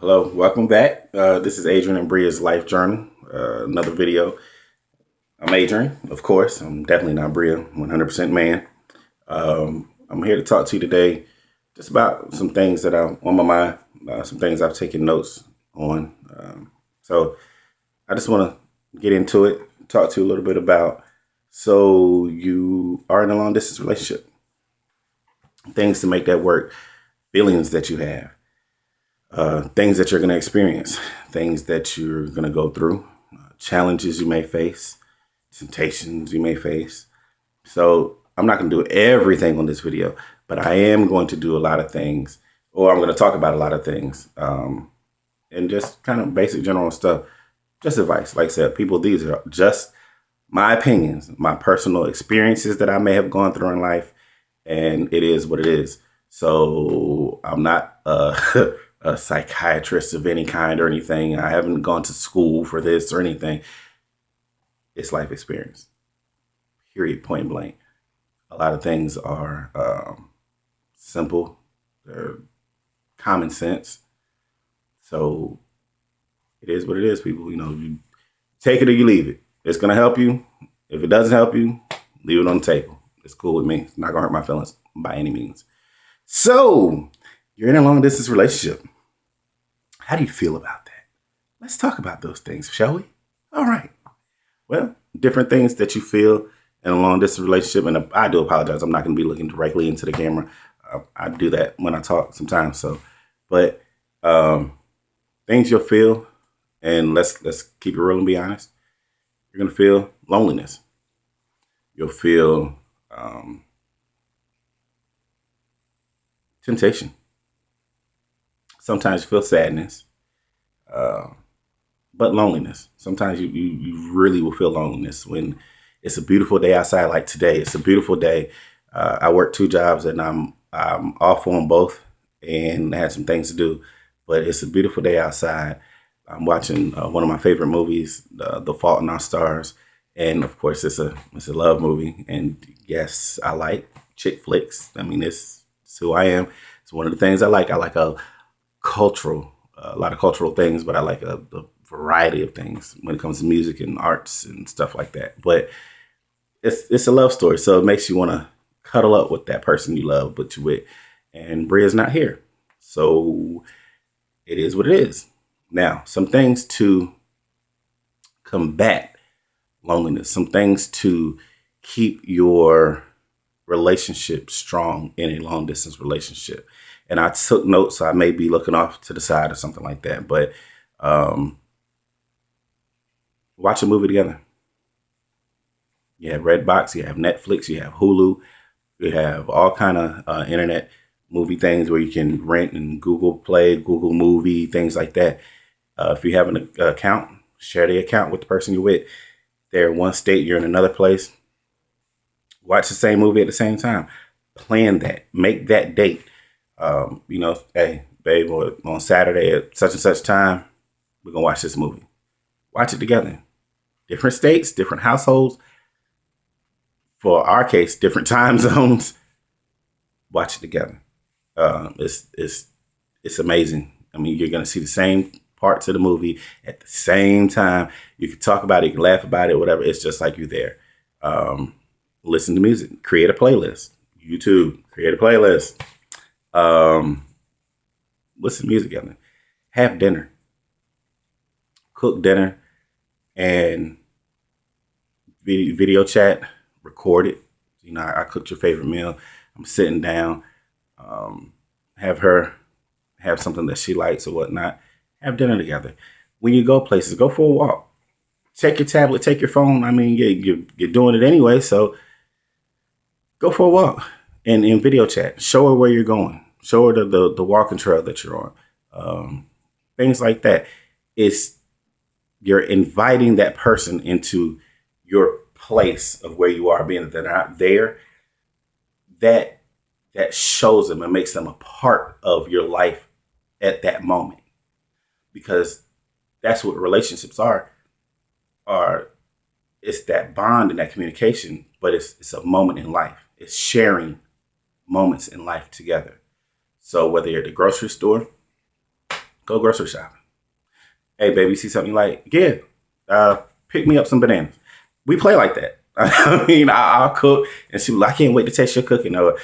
Hello, welcome back. This is Adrian and Bria's Life Journal. Another video. I'm Adrian, of course. I'm definitely not Bria, 100% man. I'm here to talk to you today just about some things that are on my mind, some things I've taken notes on. So I just want to get into it, talk to you a little bit about, so you are in a long distance relationship, things to make that work, feelings that you have. Things that you're going to experience, things that you're going to go through, challenges you may face, temptations you may face. So I'm not going to do everything on this video, but I am going to do a lot of things, or I'm going to talk about a lot of things, and just kind of basic general stuff, just advice. Like I said, people, these are just my opinions, my personal experiences that I may have gone through in life, and it is what it is. So I'm not a psychiatrist of any kind or anything. I haven't gone to school for this or anything. It's life experience, period, point blank. A lot of things are simple. They're common sense. So it is what it is, people. You know, you take it or you leave it. It's going to help you. If it doesn't help you, leave it on the table. It's cool with me. It's not going to hurt my feelings by any means. So you're in a long distance relationship. How do you feel about that? Let's talk about those things, shall we? All right. Well, different things that you feel in a long distance relationship. And I do apologize. I'm not going to be looking directly into the camera. I do that when I talk sometimes. So, but things you'll feel, and let's keep it real and be honest. You're going to feel loneliness. You'll feel temptation. Sometimes you feel sadness, but loneliness. Sometimes you really will feel loneliness when it's a beautiful day outside. Like today, it's a beautiful day. I work 2 jobs and I'm off on both, and I had some things to do. But it's a beautiful day outside. I'm watching one of my favorite movies, The Fault in Our Stars, and of course it's a love movie. And yes, I like chick flicks. I mean, it's who I am. It's one of the things I like. I like a lot of cultural things, but I like a variety of things when it comes to music and arts and stuff like that. But it's a love story, so it makes you want to cuddle up with that person you love, but you with. And Bria's not here, so it is what it is. Now, some things to combat loneliness, some things to keep your relationship strong in a long distance relationship. And I took notes, so I may be looking off to the side or something like that. But watch a movie together. You have Redbox, you have Netflix, you have Hulu, you have all kind of internet movie things where you can rent, and Google Play, Google Movie, things like that. If you have an account, share the account with the person you're with. They're in one state, you're in another place. Watch the same movie at the same time. Plan that. Make that date. Hey, babe, on Saturday at such and such time, we're going to watch this movie. Watch it together. Different states, different households. For our case, different time zones. Watch it together. It's amazing. I mean, you're going to see the same parts of the movie at the same time. You can talk about it, you can laugh about it, whatever. It's just like you're there. Listen to music. Create a playlist. YouTube. Create a playlist. Listen to music together. Have dinner. Cook dinner and video chat. Record it. You know, I cooked your favorite meal. I'm sitting down. Have her have something that she likes or whatnot. Have dinner together. When you go places, go for a walk. Take your tablet, take your phone. I mean, you're doing it anyway, so go for a walk and video chat. Show her where you're going. Show her the walking trail that you're on. Things like that. You're inviting that person into your place of where you are, being that they're not there. That shows them and makes them a part of your life at that moment. Because that's what relationships are. It's that bond and that communication, but it's a moment in life. It's sharing moments in life together. So whether you're at the grocery store, Go grocery shopping. Hey, baby, you see something you like? Yeah. Pick me up some bananas. We play like that. I mean, I'll cook, and she, I can't wait to taste your cooking. Or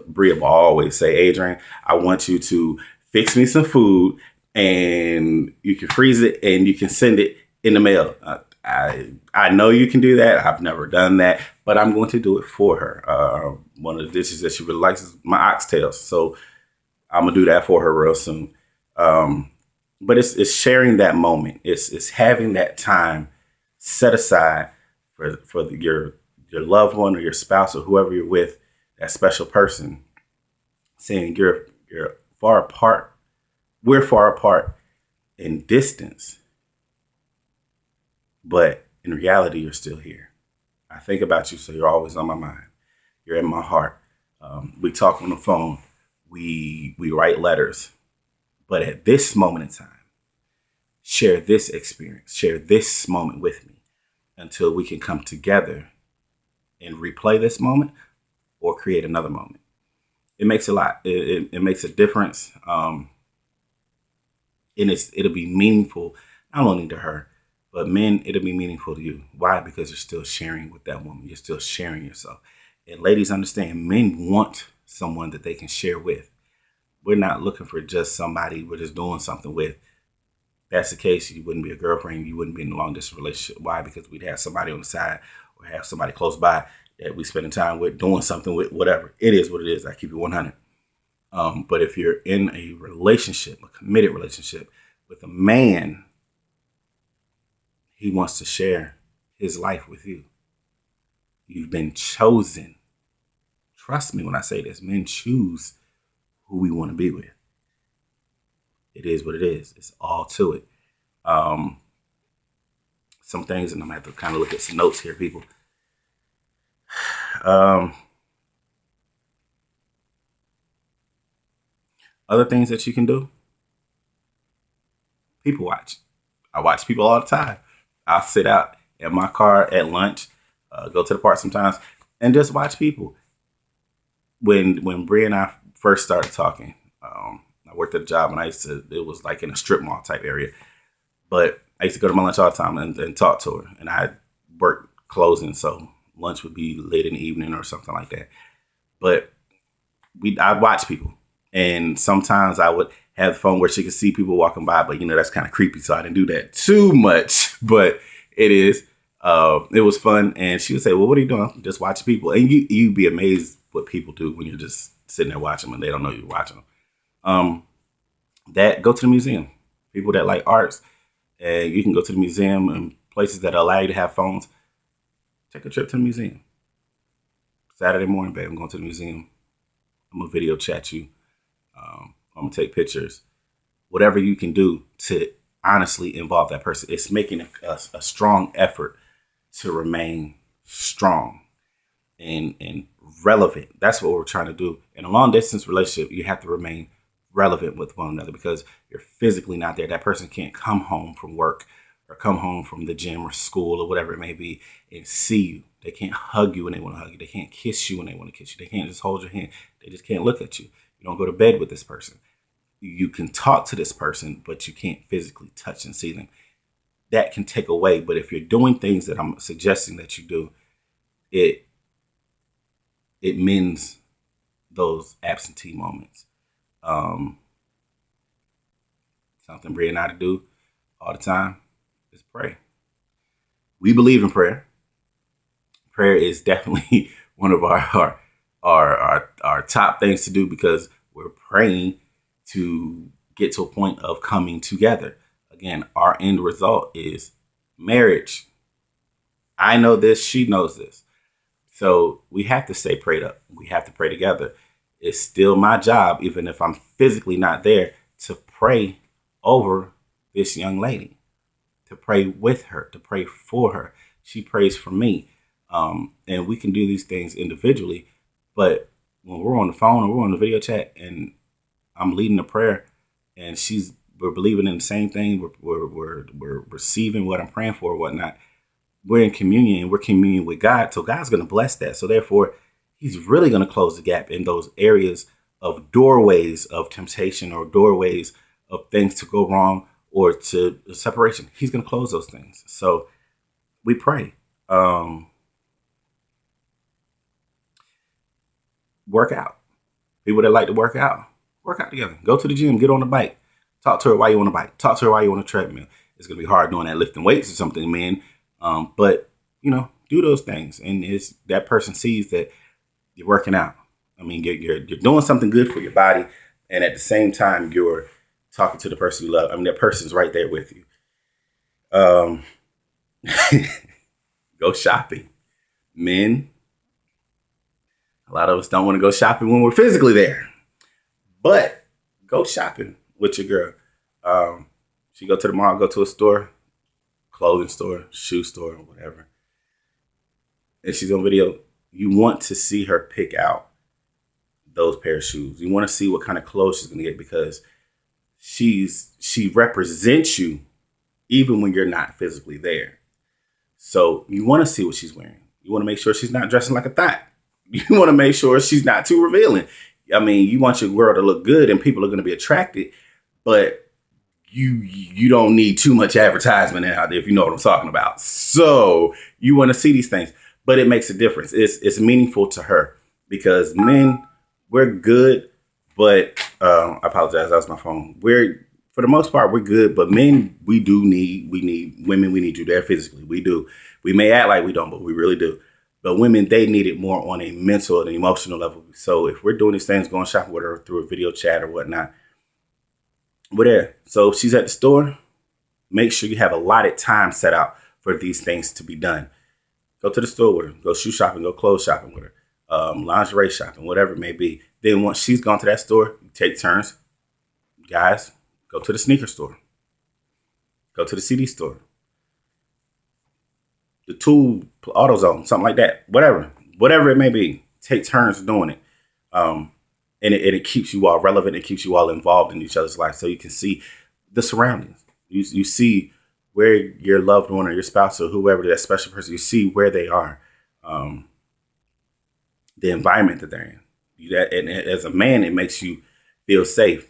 Bria will always say, Adrian, I want you to fix me some food, and you can freeze it, and you can send it in the mail. I know you can do that. I've never done that, but I'm going to do it for her. One of the dishes that she really likes is my oxtails, so I'm gonna do that for her real soon. But it's sharing that moment. It's having that time set aside for your loved one or your spouse or whoever you're with, that special person, saying you're far apart. We're far apart in distance, but in reality, you're still here. I think about you, so you're always on my mind. You're in my heart. We talk on the phone. We write letters. But at this moment in time, share this experience, share this moment with me until we can come together and replay this moment or create another moment. It makes a lot. It makes a difference. And it'll be meaningful, not only to her, but men, it'll be meaningful to you. Why? Because you're still sharing with that woman. You're still sharing yourself. And ladies, understand, men want someone that they can share with. We're not looking for just somebody we're just doing something with. If that's the case, you wouldn't be a girlfriend. You wouldn't be in a long distance relationship. Why? Because we'd have somebody on the side or have somebody close by that we spending time with, doing something with, whatever. It is what it is. I keep it 100. But if you're in a relationship, a committed relationship with a man, he wants to share his life with you. You've been chosen. Trust me when I say this. Men choose who we want to be with. It is what it is. It's all to it. Some things, and I'm going to have to kind of look at some notes here, people. Other things that you can do. People watch. I watch people all the time. I'll sit out in my car at lunch, go to the park sometimes, and just watch people. When Bria and I first started talking, I worked at a job, and it was like in a strip mall type area. But I used to go to my lunch all the time and talk to her. And I worked closing, so lunch would be late in the evening or something like that. But I'd watch people. And sometimes I would have the phone where she could see people walking by, but that's kind of creepy. So I didn't do that too much, but it was fun. And she would say, well, what are you doing? Just watching people. And you'd be amazed what people do when you're just sitting there watching them and they don't know you're watching them. Go to the museum. People that like arts, and you can go to the museum and places that allow you to have phones. Take a trip to the museum. Saturday morning, babe, I'm going to the museum. I'm going to video chat you. I'm going to take pictures. Whatever you can do to honestly involve that person. It's making a strong effort to remain strong and relevant. That's what we're trying to do. In a long distance relationship, you have to remain relevant with one another because you're physically not there. That person can't come home from work or come home from the gym or school or whatever it may be and see you. They can't hug you when they want to hug you. They can't kiss you when they want to kiss you. They can't just hold your hand. They just can't look at you. You don't go to bed with this person. You can talk to this person, but you can't physically touch and see them. That can take away. But if you're doing things that I'm suggesting that you do, it mends those absentee moments. Something Bria and I do all the time is pray. We believe in prayer. Prayer is definitely one of our top things to do because we're praying to get to a point of coming together. Again, our end result is marriage. I know this, she knows this. So we have to stay prayed up. We have to pray together. It's still my job, even if I'm physically not there, to pray over this young lady, to pray with her, to pray for her. She prays for me. And we can do these things individually, but when we're on the phone or we're on the video chat and I'm leading the prayer and we're believing in the same thing, we're receiving what I'm praying for or whatnot, we're in communion and we're communing with God. So God's going to bless that. So therefore, he's really going to close the gap in those areas of doorways of temptation or doorways of things to go wrong or to separation. He's going to close those things. So we pray. Work out. People that like to work out together. Go to the gym, get on the bike. Talk to her while you on the bike. Talk to her while you on the treadmill. It's going to be hard doing that lifting weights or something, man. But, do those things. And it's that person sees that you're working out. I mean, you're doing something good for your body. And at the same time, you're talking to the person you love. I mean, that person's right there with you. Go shopping. Men, a lot of us don't want to go shopping when we're physically there. But go shopping with your girl. She go to the mall, go to a store, clothing store, shoe store, whatever. And she's on video. You want to see her pick out those pair of shoes. You want to see what kind of clothes she's going to get because she represents you even when you're not physically there. So you want to see what she's wearing. You want to make sure she's not dressing like a thot. You want to make sure she's not too revealing. I mean, you want your girl to look good and people are going to be attracted, but you don't need too much advertisement out there, if you know what I'm talking about. So you want to see these things, but it makes a difference. It's meaningful to her because men, we're good, but I apologize. That was my phone. For the most part, we're good, but men, we need women. We need you there physically. We do. We may act like we don't, but we really do. But women, they need it more on a mental and emotional level. So if we're doing these things, going shopping with her through a video chat or whatnot, we're there. So if she's at the store, make sure you have allotted time set out for these things to be done. Go to the store with her. Go shoe shopping. Go clothes shopping with her. Lingerie shopping, whatever it may be. Then once she's gone to that store, you take turns. Guys, go to the sneaker store. Go to the CD store. The tool, AutoZone, something like that. Whatever it may be. Take turns doing it. And it keeps you all relevant. It keeps you all involved in each other's life so you can see the surroundings. You see where your loved one or your spouse or whoever, that special person, you see where they are, the environment that they're in. And as a man, it makes you feel safe.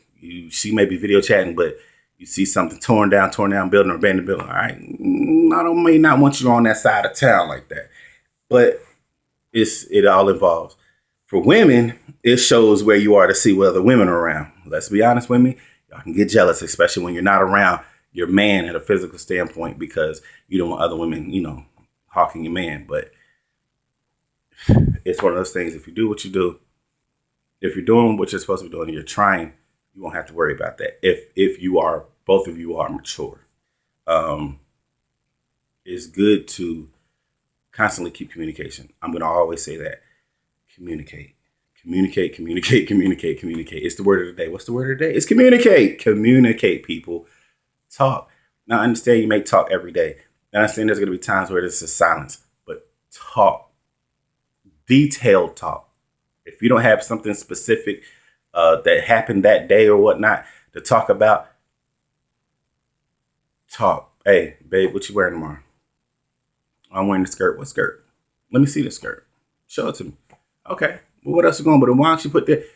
She may be video chatting, but you see something torn down building or abandoned building. All right, I may not want you on that side of town like that, but it all involves. For women, it shows where you are to see what other women are around. Let's be honest, women, y'all can get jealous, especially when you're not around your man at a physical standpoint because you don't want other women, hawking your man. But it's one of those things. If you do what you do, if you're doing what you're supposed to be doing, and you're trying, you won't have to worry about that. If both of you are mature, it's good to constantly keep communication. I'm going to always say that. Communicate. It's the word of the day. What's the word of the day? It's communicate. Communicate, people. Talk. Now, I understand you may talk every day. I understand there's going to be times where there's a silence, but talk. Detailed talk. If you don't have something specific that happened that day or whatnot to talk about, talk. Hey, babe, what you wearing tomorrow? I'm wearing the skirt. What skirt? Let me see the skirt. Show it to me. Okay. Well, what else you going? But why don't you put that?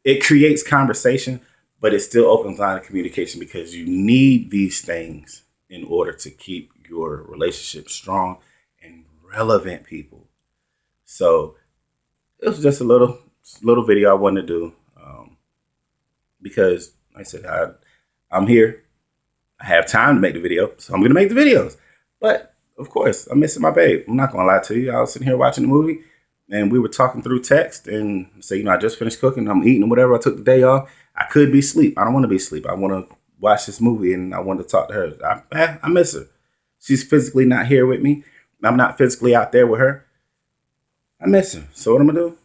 It creates conversation, but it still opens line of communication because you need these things in order to keep your relationship strong and relevant, people. So it was just a little video I wanted to do because, like I said, I'm here. I have time to make the video, so I'm going to make the videos. But, of course, I'm missing my babe. I'm not going to lie to you. I was sitting here watching the movie, and we were talking through text and say, I just finished cooking. I'm eating or whatever. I took the day off. I could be asleep. I don't want to be asleep. I want to watch this movie, and I want to talk to her. I miss her. She's physically not here with me. I'm not physically out there with her. I miss her. So what I'm going to do?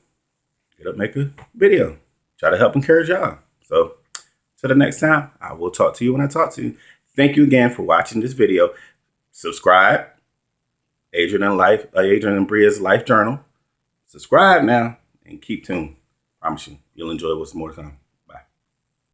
Get up, make a video. Try to help encourage y'all. So till the next time, I will talk to you when I talk to you. Thank you again for watching this video. Subscribe. Adrian and Bria's Life Journal. Subscribe now and keep tuned. Promise you'll enjoy what's more to come.